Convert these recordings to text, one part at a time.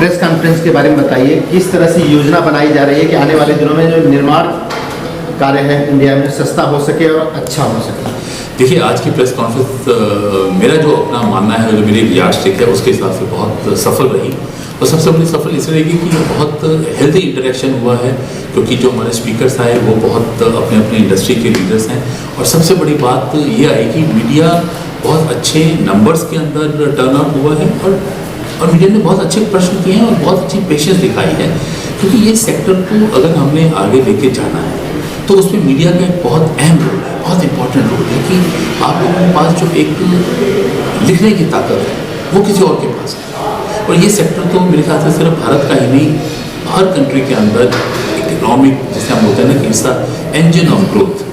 Press conference के बारे में बताइए, किस तरह से योजना बनाई जा रही है कि आने वाले दिनों में जो निर्माण कार्य है इंडिया में सस्ता हो सके और अच्छा हो सके। देखिए, आज की प्रेस कॉन्फ्रेंस मेरा जो अपना मानना है, जो मेरी यार्डस्टिक है, उसके हिसाब से बहुत सफल रही। और सबसे बड़ी सफल इसलिए रहेगी कि बहुत हेल्दी इंटरेक्शन हुआ है, क्योंकि जो हमारे स्पीकर्स आए वो बहुत अपने अपने इंडस्ट्री के लीडर्स हैं। और सबसे बड़ी बात ये आई कि मीडिया बहुत अच्छे नंबर्स के अंदर टर्न आउट हुआ है, और मीडिया ने बहुत अच्छे प्रश्न किए हैं और बहुत अच्छी पेशेंस दिखाई है, क्योंकि ये सेक्टर को अगर हमने आगे लेके जाना है तो उसमें मीडिया का एक बहुत अहम रोल है, बहुत इंपॉर्टेंट रोल है कि आप लोगों के पास जो एक लिखने की ताकत है वो किसी और के पास है। और ये सेक्टर तो मेरे ख्याल से सिर्फ भारत का ही नहीं, हर कंट्री के अंदर इकोनॉमिक, जिसे हम बोलते हैं ना कि इसका इंजन ऑफ ग्रोथ,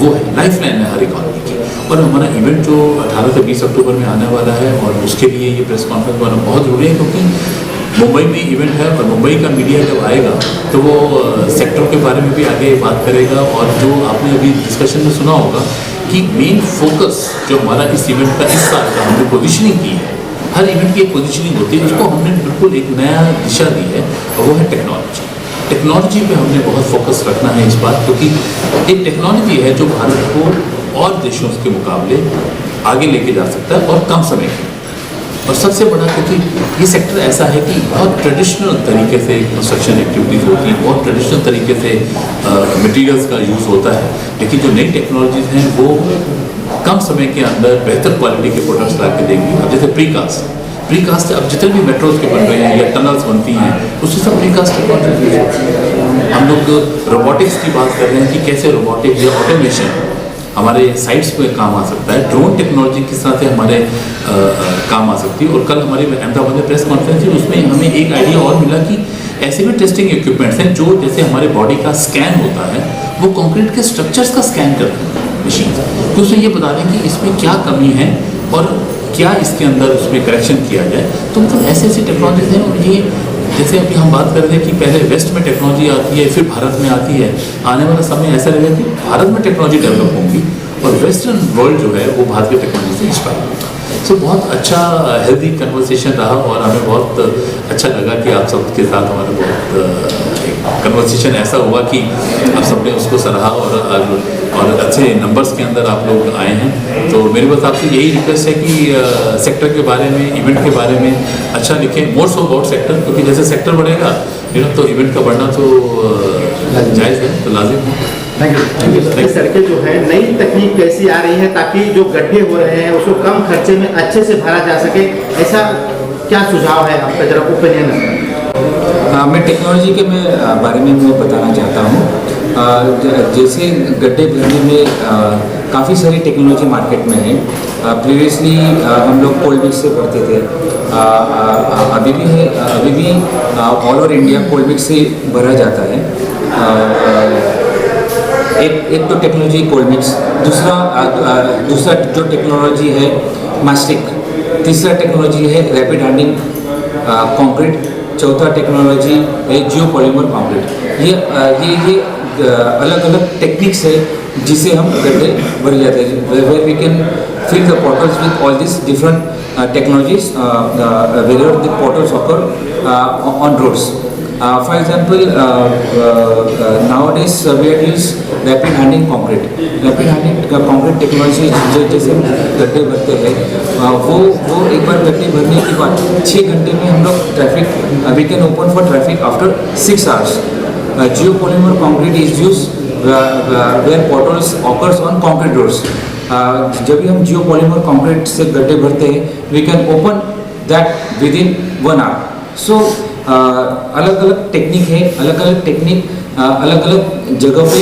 वो है, लाइफ लाइन है हर इकॉनमी की। और हमारा इवेंट जो 18 से 20 अक्टूबर में आने वाला है, और उसके लिए ये प्रेस कॉन्फ्रेंस होना बहुत ज़रूरी है, क्योंकि मुंबई में इवेंट है और मुंबई का मीडिया जब आएगा तो वो सेक्टर के बारे में भी आगे बात करेगा। और जो आपने अभी डिस्कशन में सुना होगा कि मेन फोकस जो हमारा इस इवेंट का इस साल का हमने पोजिशनिंग की है, हर इवेंट की एक पोजिशनिंग होती है, उसको हमने बिल्कुल एक नया दिशा दी है, और वो है टेक्नोलॉजी। टेक्नोलॉजी पे हमने बहुत फोकस रखना है इस बार, क्योंकि एक टेक्नोलॉजी है जो भारत को और देशों के मुकाबले आगे लेके जा सकता है और कम समय के। और सबसे बड़ा क्योंकि ये सेक्टर ऐसा है कि बहुत ट्रेडिशनल तरीके से कंस्ट्रक्शन एक्टिविटीज़ होती हैं, बहुत ट्रेडिशनल तरीके से मटेरियल्स का यूज़ होता है, लेकिन जो नई टेक्नोलॉजीज़ हैं वो कम समय के अंदर बेहतर क्वालिटी के प्रोडक्ट्स ला के देंगी। अब जैसे प्रीकास्ट अब जितने भी मेट्रोज के बन रहे हैं या टनल्स बनती हैं, उससे सब प्रीकास्ट टेक्नोलॉजी यूज होती है। हम लोग रोबोटिक्स की बात कर रहे हैं कि कैसे रोबोटिक्स या ऑटोमेशन हमारे साइट्स पे काम आ सकता है, ड्रोन टेक्नोलॉजी किस तरह से हमारे काम आ सकती है। और कल हमारे अहमदाबाद में प्रेस कॉन्फ्रेंस थी, उसमें हमें एक आइडिया और मिला कि ऐसे भी टेस्टिंग इक्विपमेंट्स हैं जो जैसे हमारे बॉडी का स्कैन होता है, वो कंक्रीट के स्ट्रक्चर्स का स्कैन करते हैं मशीन, तो उसमें ये बता रहे हैं कि इसमें क्या कमी है और क्या इसके अंदर उसमें करेक्शन किया जाए। तो मतलब ऐसे ऐसी टेक्नोलॉजीज हैं। और ये जैसे अभी हम बात कर रहे थे कि पहले वेस्ट में टेक्नोलॉजी आती है, फिर भारत में आती है, आने वाला समय ऐसा रहेगा कि भारत में टेक्नोलॉजी डेवलप होंगी और वेस्टर्न वर्ल्ड जो है वो भारत की टेक्नोलॉजी से इंस्पायर होगा। सो बहुत अच्छा हेल्दी कन्वर्सेशन रहा, और हमें बहुत अच्छा लगा कि आप सबके साथ हमारा बहुत कन्वर्सेशन ऐसा हुआ कि आप सबने उसको सराहा, और अच्छे नंबर्स के अंदर आप लोग आए हैं। तो मेरे बस आपसे यही रिक्वेस्ट है कि सेक्टर के बारे में, इवेंट के बारे में अच्छा लिखें, मोर सो अबाउट सेक्टर, क्योंकि जैसे सेक्टर बढ़ेगा तो इवेंट का बढ़ना तो जायज़ है, तो लाजिम है। Thank you. सड़कें जो है नई तकनीक कैसी आ रही है ताकि जो गड्ढे हो रहे हैं उसको कम खर्चे में अच्छे से भरा जा सके, ऐसा क्या सुझाव है आपका, जरा ओपिनियन है? मैं टेक्नोलॉजी के बारे में मैं बताना चाहता हूँ। जैसे गड्ढे भरने में काफ़ी सारी टेक्नोलॉजी मार्केट में है। प्रीवियसली हम लोग कोल्ड मिक्स से भरते थे, अभी भी all over India cold mix से भरा जाता है। एक तो टेक्नोलॉजी कोल्ड मिक्स, दूसरा जो टेक्नोलॉजी है मास्टिक, तीसरा टेक्नोलॉजी है रैपिड हार्डनिंग कंक्रीट, चौथा टेक्नोलॉजी है जियोपॉलीमर कंक्रीट। ये अलग अलग टेक्निक्स है जिसे हम गड्ढे भर जाते हैं, where we can fill the potholes with all this different technologies where the potholes occur on roads. For example, nowadays we are used rapid hardening concrete. Rapid hardening concrete technology जैसे हम गड्ढे भरते हैं, वो एक बार गड्ढे भरने के बाद 6 घंटे में हम लोग traffic we can open for traffic after 6 hours। Geopolymer concrete is use where potholes occurs on concrete roads. जब भी हम जियोपॉलीमर कंक्रीट से गड्ढे भरते हैं, we can open that within 1 hour। So अलग अलग टेक्निक है, अलग अलग टेक्निक अलग अलग जगह पे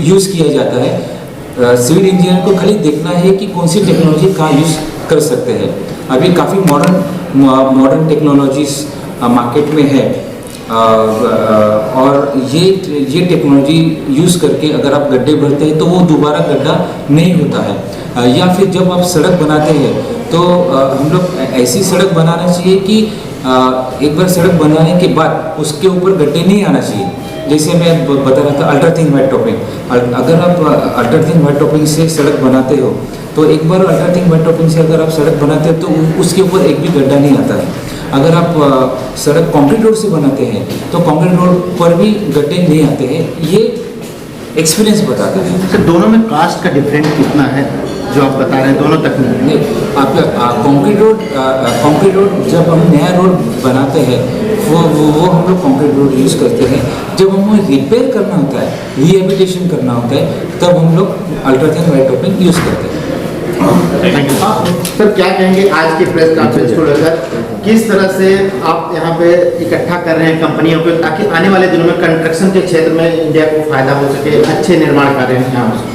यूज़ किया जाता है। सिविल इंजीनियर को खाली देखना है कि कौन सी टेक्नोलॉजी कहाँ यूज़ कर सकते हैं। अभी काफ़ी मॉडर्न टेक्नोलॉजीज मार्केट में है, और ये टेक्नोलॉजी यूज़ करके अगर आप गड्ढे भरते हैं तो वो दोबारा गड्ढा नहीं होता है। या फिर जब आप सड़क बनाते हैं तो हम लोग ऐसी सड़क बनाना चाहिए कि एक बार सड़क बनाने के बाद उसके ऊपर गड्ढे नहीं आना चाहिए। जैसे मैं बता रहा था अल्ट्रा थिन वाइट टॉपिंग, अगर आप अल्ट्रा थिन वाइट टॉपिंग से सड़क बनाते हो तो एक बार अल्ट्रा थिन वाइट टॉपिंग से अगर आप सड़क बनाते हो तो उसके ऊपर एक भी गड्ढा नहीं आता है। अगर आप सड़क कंक्रीट रोड से बनाते हैं तो कंक्रीट रोड पर भी गड्ढे नहीं आते हैं, ये एक्सपीरियंस बताता है। सर दोनों में कास्ट का डिफरेंस कितना है जो आप बता रहे हैं, दोनों तकनीक? नहीं, आप कंक्रीट रोड जब हम नया रोड बनाते हैं वो हम लोग कंक्रीट रोड यूज़ करते हैं। जब हमें रिपेयर करना होता है, रिहेबिलिटेशन करना होता है, तब हम लोग अल्ट्राथिन वाइट टॉपिंग यूज़ करते हैं। Thank you sir. क्या कहेंगे आज के प्रेस कॉन्फ्रेंस को लेकर, किस तरह से आप यहाँ पे इकट्ठा कर रहे हैं कंपनियों को ताकि आने वाले दिनों में कंस्ट्रक्शन के क्षेत्र में इंडिया को फायदा हो सके, अच्छे निर्माण कार्य हैं यहाँ हो सके?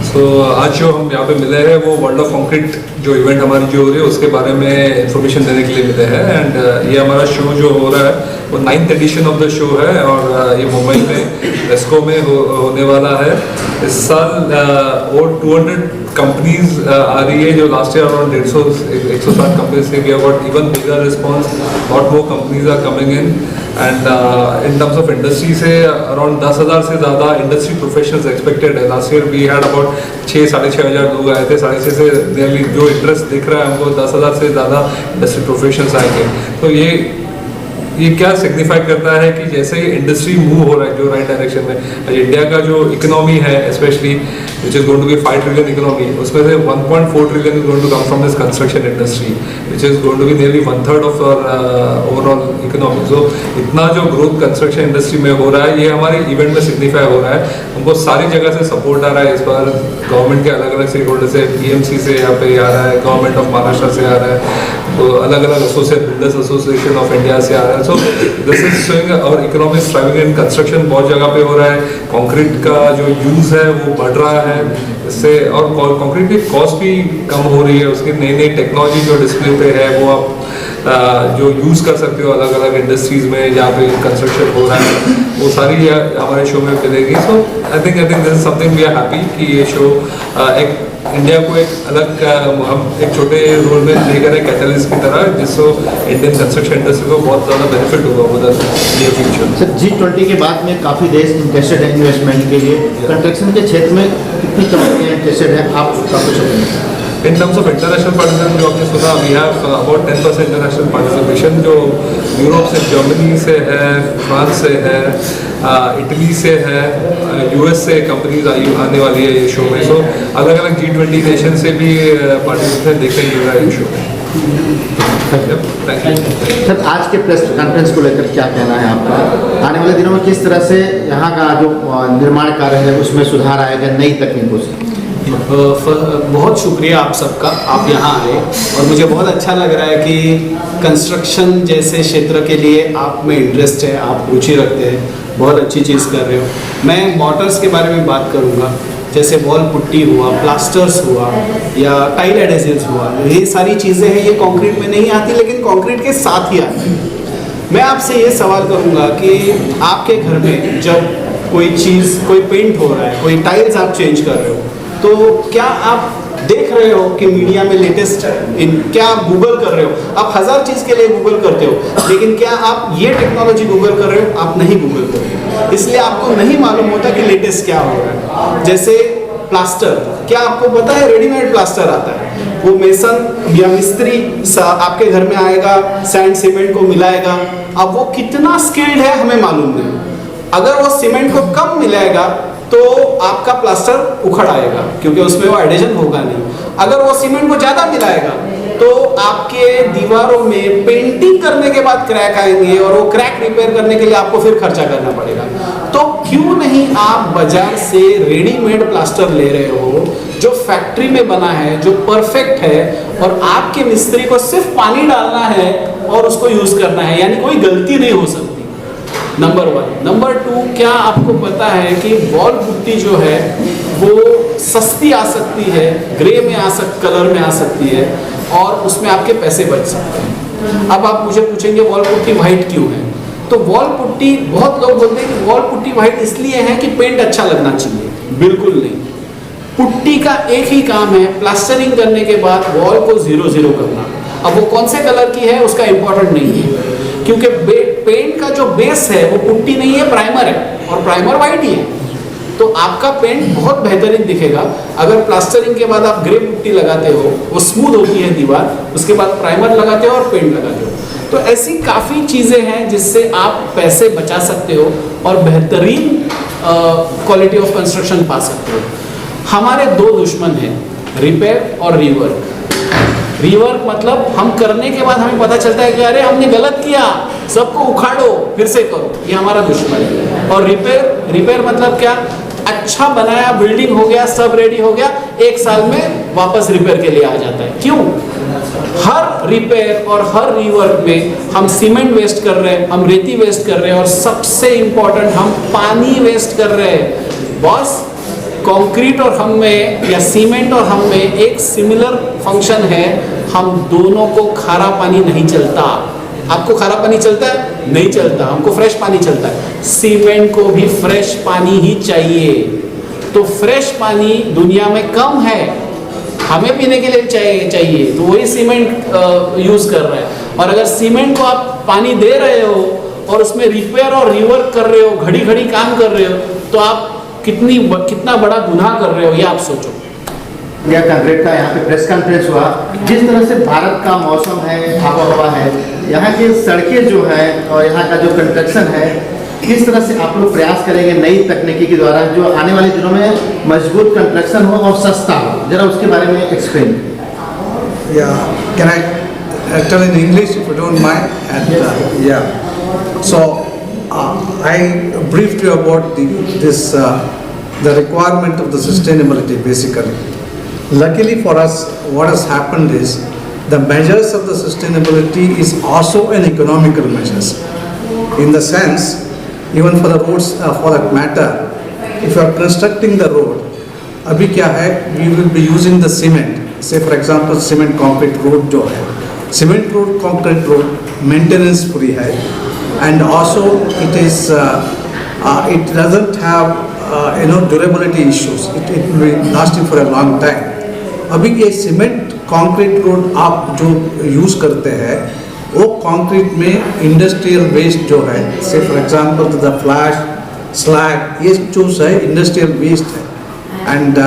सो आज जो हम यहाँ पे मिले हैं वो वर्ल्ड ऑफ कंक्रीट जो इवेंट हमारी जो हो रही है उसके बारे में इंफॉर्मेशन देने के लिए मिले हैं। एंड ये हमारा शो जो हो रहा है वो 9th addition of the show है और ये मुंबई में एस्को में होने वाला है। इस साल और 200 कंपनीज आ रही है, जो लास्ट ईयर अराउंड 160 कंपनीज थे। We have got even bigger response, lot more companies are coming in. And in terms of industry से अराउंड 10,000 से ज़्यादा इंडस्ट्री प्रोफेशनल्स एक्सपेक्टेड है। Last year we had about 6-6,500 लोग आए थे। 6,500 से नियरली जो इंटरेस्ट दिख रहा है हमको 10,000 से ज़्यादा इंडस्ट्री प्रोफेशनल्स आएंगे। तो ये क्या सिग्निफाई करता है कि जैसे ही इंडस्ट्री मूव हो रहा है जो राइट डायरेक्शन में, इंडिया का जो इकोनॉमी है specially which is going to be 5 trillion economy, उसमें से 1.4 trillion is going to come from this construction industry which is going to be nearly 1/3 of our overall economy. So इतना जो growth construction industry में हो रहा है ये हमारे इवेंट में सिग्निफाई हो रहा है। हमको सारी जगह से सपोर्ट आ रहा है। इस बार गवर्नमेंट के अलग अलग स्टेक होल्डर से, PMC से यहाँ पे आ रहा है, गवर्नमेंट ऑफ महाराष्ट्र से आ रहा है, तो अलग अलग बिल्डर्स एसोसिएशन ऑफ इंडिया से आ रहा है। सो दिस इज शोइंग और इकोनॉमिक थ्राइविंग इन कंस्ट्रक्शन बहुत जगह पे हो रहा है। कंक्रीट का जो यूज़ है वो बढ़ रहा है इससे, और कंक्रीट की कॉस्ट भी कम हो रही है। उसकी नई नई टेक्नोलॉजी जो डिस्प्ले पे है वो आप जो यूज़ कर सकते हो अलग अलग इंडस्ट्रीज़ में जहाँ पे कंस्ट्रक्शन हो रहा है, वो सारी हमारे शो में मिलेगी। So I think this is something we are happy कि ये शो एक इंडिया को एक अलग हम एक छोटे रोल में लेकर एक कैटलिस्ट की तरह, जिससे इंडियन कंस्ट्रक्शन इंडस्ट्री को बहुत ज़्यादा बेनिफिट होगा उधर नियर फ्यूचर। सर G20 के बाद में काफ़ी देश इंटरेस्टेड है इन्वेस्टमेंट के लिए, कंस्ट्रक्शन के क्षेत्र में कितनी कंपनियाँ इंटरेस्टेड है, आप उसका कुछ बताएं? In terms of international participation जो आपने सुना, we have about 10% international participation जो यूरोप से, जर्मनी से है, फ्रांस से है, इटली से है, US से कंपनीज आने वाली है ये शो में। सो अलग अलग G20 नेशन से भी पार्टिसिपेशन देखने मिल रहा है ये शो में। सर आज के प्रेस कॉन्फ्रेंस को लेकर क्या कहना है आपका? आने वाले दिनों में किस तरह से यहाँ का जो निर्माण कार्य है उसमें सुधार आएगा नई तकनीकों से? बहुत शुक्रिया आप सबका, आप यहाँ आए और मुझे बहुत अच्छा लग रहा है कि कंस्ट्रक्शन जैसे क्षेत्र के लिए आप में इंटरेस्ट है, आप रुचि रखते हैं, बहुत अच्छी चीज़ कर रहे हो। मैं मोटर्स के बारे में बात करूँगा, जैसे वॉल पुट्टी हुआ, प्लास्टर्स हुआ या टाइल एडेसिव्स हुआ, ये सारी चीज़ें हैं, ये कंक्रीट में नहीं आती लेकिन कंक्रीट के साथ ही आती है। मैं आपसे ये सवाल करूँगा कि आपके घर में जब कोई चीज़, कोई पेंट हो रहा है, कोई टाइल्स आप चेंज कर रहे हो, तो क्या आप देख रहे हो कि मीडिया में लेटेस्ट क्या आप गूगल कर रहे हो? आप 1000 चीज़ के लिए गूगल करते हो, लेकिन क्या आप ये टेक्नोलॉजी गूगल कर रहे हो? आप नहीं गूगल कर रहे हो, इसलिए आपको नहीं मालूम होता कि लेटेस्ट क्या हो रहा है। जैसे प्लास्टर, क्या आपको पता है रेडीमेड प्लास्टर आता है, वो मेसन या मिस्त्री आपके घर में आएगा, सैंड सीमेंट को मिलाएगा। अब वो कितना स्किल्ड है हमें मालूम नहीं। अगर वो सीमेंट को कम मिलाएगा तो आपका प्लास्टर उखड़ आएगा क्योंकि उसमें वो एडेशन होगा नहीं। अगर वो सीमेंट को ज़्यादा मिलाएगा तो आपके दीवारों में पेंटिंग करने के बाद क्रैक आएंगे और वो क्रैक रिपेयर करने के लिए आपको फिर खर्चा करना पड़ेगा। तो क्यों नहीं आप बाजार से रेडीमेड प्लास्टर ले रहे हो जो फैक्ट्री में बना है, जो परफेक्ट है, और आपके मिस्त्री को सिर्फ पानी डालना है और उसको यूज़ करना है, यानी कोई गलती नहीं हो सकती। नंबर 1। नंबर 2, क्या आपको पता है कि वॉल पुट्टी जो है वो सस्ती आ सकती है, ग्रे में कलर में आ सकती है और उसमें आपके पैसे बच सकते हैं। अब आप मुझे पूछेंगे वॉल पुट्टी वाइट क्यों है? तो वॉल पुट्टी, बहुत लोग बोलते हैं कि वॉल पुट्टी वाइट इसलिए है कि पेंट अच्छा लगना चाहिए। बिल्कुल नहीं। पुट्टी का एक ही काम है, प्लास्टरिंग करने के बाद वॉल को 0-0 करना। अब वो कौन से कलर की है उसका इंपॉर्टेंट नहीं है, क्योंकि पेंट का जो बेस है वो पुट्टी नहीं है, प्राइमर है, और प्राइमर वाइट ही है। तो आपका पेंट बहुत बेहतरीन दिखेगा। अगर प्लास्टरिंग के बाद आप ग्रे पुट्टी लगाते हो, वो स्मूथ होती है दीवार, उसके बाद प्राइमर लगाते हो और पेंट लगाते हो। तो ऐसी काफ़ी चीज़ें हैं जिससे आप पैसे बचा सकते हो और बेहतरीन क्वालिटी ऑफ कंस्ट्रक्शन पा सकते हो। हमारे दो दुश्मन हैं, रिपेयर और रीवर्क। रीवर्क मतलब हम करने के बाद हमें पता चलता है कि अरे हमने गलत किया, सबको उखाड़ो फिर से करो, ये हमारा दुश्मन है। और रिपेयर मतलब क्या? अच्छा बनाया, बिल्डिंग हो गया, सब रेडी हो गया, 1 साल में वापस रिपेयर के लिए आ जाता है। क्यों? हर रिपेयर और हर रीवर्क में हम सीमेंट वेस्ट कर रहे हैं, हम रेती वेस्ट कर रहे हैं और सबसे इंपॉर्टेंट हम पानी वेस्ट कर रहे हैं। बॉस, कंक्रीट और हम में या सीमेंट और हम में एक सिमिलर फंक्शन है, हम दोनों को खारा पानी नहीं चलता। आपको खारा पानी चलता है? नहीं चलता। हमको फ्रेश पानी चलता है। सीमेंट को भी फ्रेश पानी ही चाहिए। तो फ्रेश पानी दुनिया में कम है, हमें पीने के लिए चाहिए तो वही सीमेंट यूज कर रहा है। और अगर सीमेंट को आप पानी दे रहे हो और उसमें रिपेयर और रिवर्क कर रहे हो, घड़ी घड़ी काम कर रहे हो, तो आप कितना बड़ा गुनाह कर रहे हो, ये आप सोचो। इंडिया कांग्रेस का यहाँ पे प्रेस कॉन्फ्रेंस हुआ। जिस तरह से भारत का मौसम है, आबोहवा है, यहाँ की सड़कें जो है और यहाँ का जो कंस्ट्रक्शन है, किस तरह से आप लोग प्रयास करेंगे नई तकनीकी के द्वारा जो आने वाले दिनों में मजबूत कंस्ट्रक्शन हो और सस्ता हो, जरा उसके बारे में explain. Can I tell in English if you don't mind? And, yeah. So I briefed you about the requirement of the sustainability basically. Luckily for us, what has happened is the measures of the sustainability is also an economical measures. In the sense, even for the roads, for that matter, if you are constructing the road, अभी क्या है, we will be using the cement. Say for example, cement concrete road जो है, cement road concrete road maintenance free है, and also it is it doesn't have durability issues. It will be lasting for a long time. अभी ये cement concrete road आप जो use करते हैं, वो कंक्रीट में इंडस्ट्रियल वेस्ट जो है, से for example the flash slag, ये जो है इंडस्ट्रियल वेस्ट है, and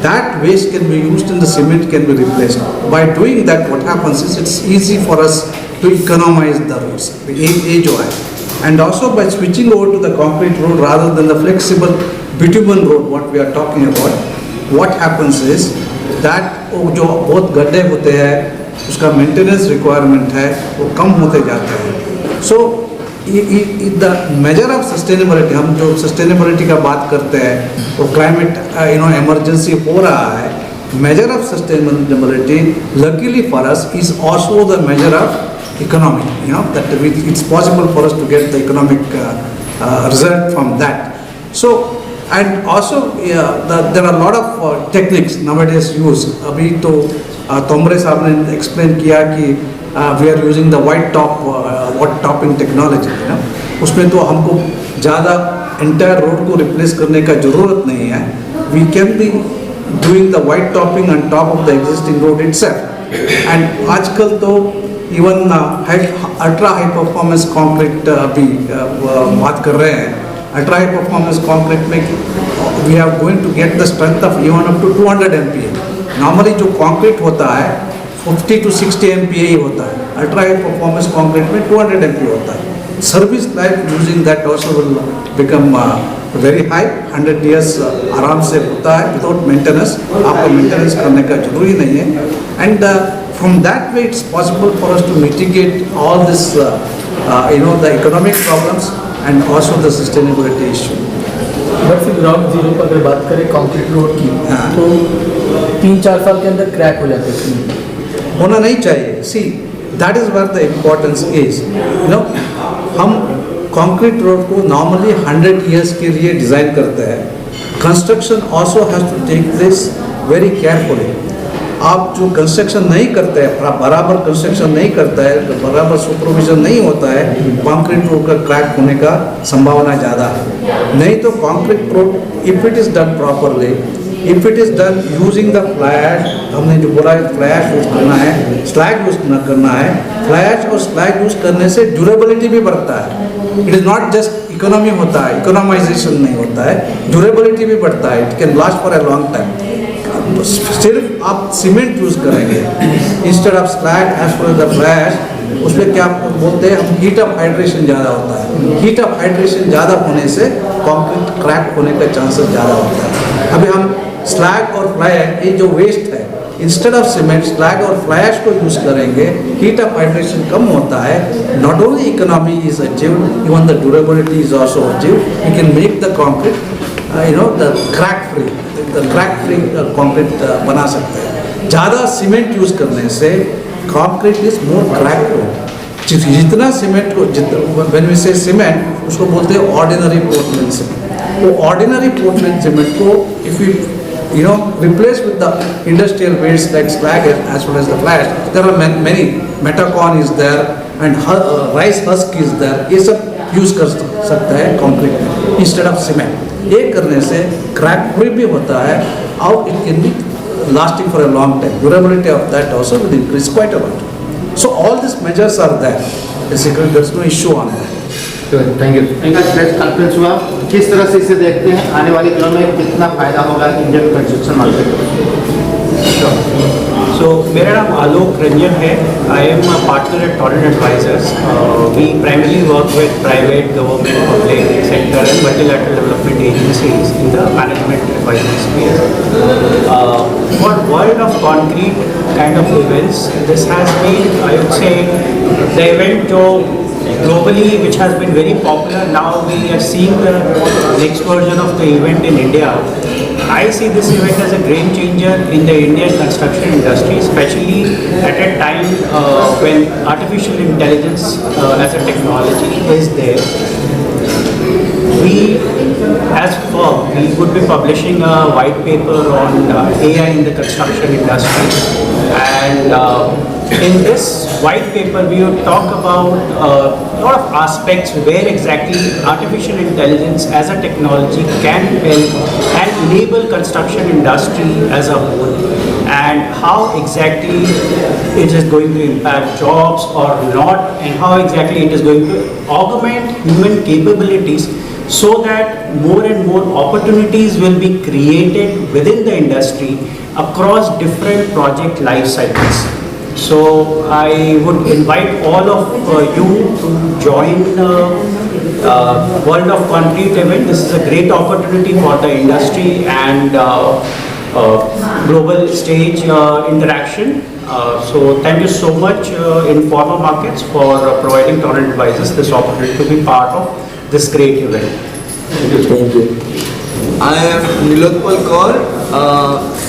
that waste can be used in the cement can be replaced. By doing that, what happens is it's easy for us to economize the roads, ये जो है, and also by switching over to the concrete road rather than the flexible bitumen road what we are talking about, what happens is that वो जो बहुत गड्ढे होते हैं, उसका मेंटेनेंस रिक्वायरमेंट है, वो कम होते जाते हैं। So the measure of sustainability, हम जो सस्टेनेबिलिटी का बात करते हैं, वो क्लाइमेट इमरजेंसी हो रहा है, measure of sustainability luckily for us is also the measure of economy, that it's possible for us to get the economic result from that. So and also there are a lot of techniques nowadays used. अभी तो तोमरे साहब ने explain किया कि we are using the white topping technology, उसमें तो हमको ज़्यादा entire road को replace करने का ज़रूरत नहीं है. We can be doing the white topping on top of the existing road itself. And आजकल तो even ultra high performance concrete अभी बात कर रहे हैं. Ultra high performance concrete में we are going to get the strength of even up to 200 MPa. Normally जो concrete होता है 50 to 60 MPa ही होता है. Ultra high performance concrete में 200 MPa होता है. Service life using that also will become very high. 100 years आराम से होता है without maintenance. आपको maintenance करने का जरूरी नहीं है. And from that way it's possible for us to mitigate all this the economic problems and also the sustainability issue. But फिर ग्राउंड जीरो पर अगर बात करें कंक्रीट रोड की, तो 3-4 साल के अंदर क्रैक हो जाते हैं. होना नहीं चाहिए. See, that is where the importance is. हम कंक्रीट रोड को नॉर्मली 100 years के लिए डिज़ाइन करते हैं. Construction also has to take this very carefully. आप जो कंस्ट्रक्शन नहीं करते हैं, बराबर कंस्ट्रक्शन नहीं करता है, बराबर सुपरविजन नहीं होता है, कंक्रीट रोड का क्रैक होने का संभावना ज़्यादा है. नहीं तो concrete road, if it is done properly, if it is done using the flash, हमने जो बोला है फ्लैश यूज़ करना है, स्लैग यूज़ करना है. फ्लैश और स्लैग यूज़ करने से ड्यूरेबिलिटी भी बढ़ता है. It is not just economy होता है, इकोनॉमाइजेशन नहीं होता है, ड्यूरेबिलिटी भी बढ़ता है. It can last for a long time. सिर्फ आप सीमेंट यूज़ करेंगे instead of slag as per the flash, उसमें क्या बोलते हैं हम, हीट ऑफ हाइड्रेशन ज़्यादा होता है। हीट ऑफ हाइड्रेशन ज़्यादा होने से कंक्रीट क्रैक होने का चांसेस ज़्यादा होता है। अभी हम स्लैग और फ्लाई ऐश, ये जो वेस्ट है, इंस्टेड ऑफ सीमेंट स्लैग और फ्लाई ऐश को यूज़ करेंगे, हीट ऑफ हाइड्रेशन कम होता है। Not only economy is achieved, even the durability is also achieved. You can make the concrete the crack free concrete बना सकते हैं। ज़्यादा सीमेंट यूज़ करने से concrete is more crack prone. जितना सीमेंट को, व्हेन वी से सीमेंट, उसको बोलते हैं ऑर्डिनरी पोर्टलैंड सीमेंट। वो ऑर्डिनरी पोर्टलैंड सीमेंट को if you replace with the industrial waste like slag as well as the fly ash, there are many, Metacon is there and rice husk is there, ये सब use कर सकता है concrete में instead of cement. ये करने से crack free भी होता है और it can be lasting for a long time. Durability of that also will increase quite a lot. So all these measures are there. Basically, there's no issue on that. Thank you. इनका press conference हुआ, किस तरह से इसे देखते हैं, आने वाले दिनों में कितना फायदा होगा इंडियन कंस्ट्रक्शन मार्केट को? So, मेरा नाम आलोक रंजन है। I am a partner at Torrent advisors. We primarily work with private, government, public sector and multilateral development agencies in the management advisory space. For World of Concrete kind of events, this has been, I would say, the event जो globally which has been very popular. Now we are seeing the next version of the event in India. I see this event as a game changer in the Indian construction industry, especially at a time when artificial intelligence as a technology is there. We, as firm, we would be publishing a white paper on AI in the construction industry, and in this white paper we would talk about a lot of aspects where exactly artificial intelligence as a technology can help and enable construction industry as a whole, and how exactly it is going to impact jobs or not, and how exactly it is going to augment human capabilities so that more and more opportunities will be created within the industry across different project life cycles. So I would invite all of you to join World of Concrete event. This is a great opportunity for the industry and global stage interaction. So thank you so much Informa Markets for providing Torrent Advisors this opportunity to be part of this great event. Thank you. I am Nilotpal Kaur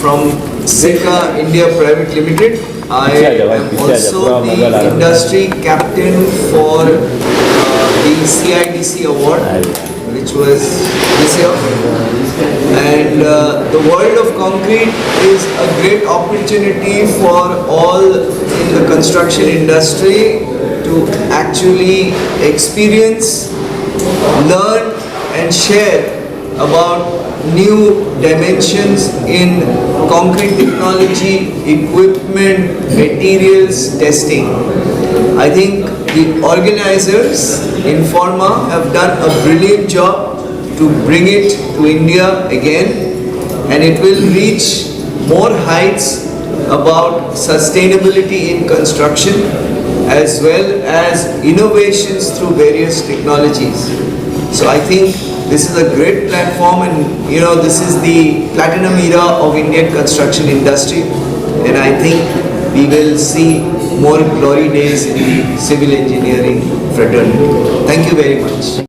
from Sika India Private Limited. I am also the industry captain for the CIDC award, which was this year. And the World of Concrete is a great opportunity for all in the construction industry to actually experience, learn and share about new dimensions in concrete technology, equipment, materials, testing. I think the organizers, Informa, have done a brilliant job to bring it to India again, and it will reach more heights about sustainability in construction as well as innovations through various technologies. So I think this is a great platform, and this is the platinum era of Indian construction industry, and I think we will see more glory days in the civil engineering fraternity. Thank you very much.